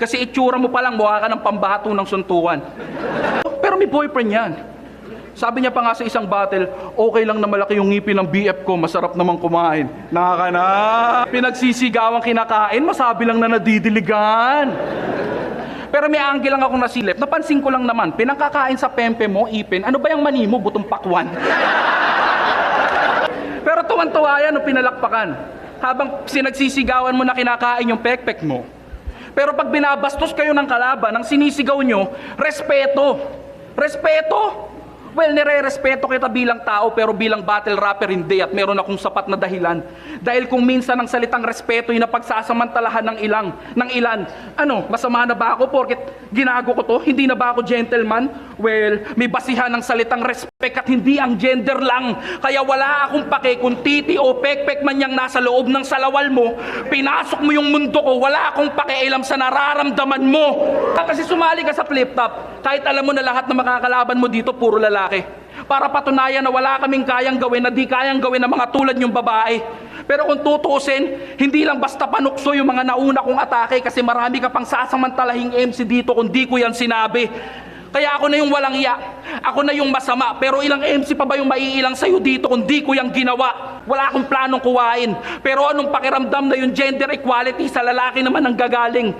Kasi itsura mo pa lang, mukha ka ng pambahato ng suntukan. Pero may boyfriend yan. Sabi niya pa nga sa isang battle, okay lang na malaki yung ngipin ng BF ko, masarap namang kumain. Nakakana. Pinagsisigawan kinakain, masabi lang na nadidiligan. Pero may angle lang akong nasilip. Napansin ko lang naman, pinangkakain sa pempe mo, ipin, ano ba yung mani mo, butong pakwan? Pero tuwan-tuwa yan nung pinalakpakan. Habang sinagsisigawan mo na kinakain yung pekpek mo. Pero pag binabastos kayo ng kalaban, ang sinisigaw nyo, respeto. Respeto? Well, nire-respeto kita bilang tao pero bilang battle rapper hindi at meron akong sapat na dahilan. Dahil kung minsan ang salitang respeto yung napagsasamantalahan ng ilan. Ano, masama na ba ako porket ginago ko to? Hindi na ba ako gentleman? Well, may basihan ng salitang respect at hindi ang gender lang. Kaya wala akong pake kung titi o pekpek man yang nasa loob ng salawal mo, pinasok mo yung mundo ko, wala akong pakialam sa nararamdaman mo. Kasi sumali ka sa flip top, kahit alam mo na lahat na makakalaban mo dito, puro lalaki. Para patunayan na wala kaming kayang gawin, na di kayang gawin ng mga tulad yung babae. Pero kung tutuusin, hindi lang basta panukso yung mga nauna kong atake kasi marami ka pang sasamantalahing MC dito kung di ko yan sinabi. Kaya ako na yung walang iya, ako na yung masama, pero ilang MC pa ba yung maiilang sa'yo dito kung di ko yung ginawa? Wala akong planong kuwain. Pero anong pakiramdam na yung gender equality sa lalaki naman ang gagaling?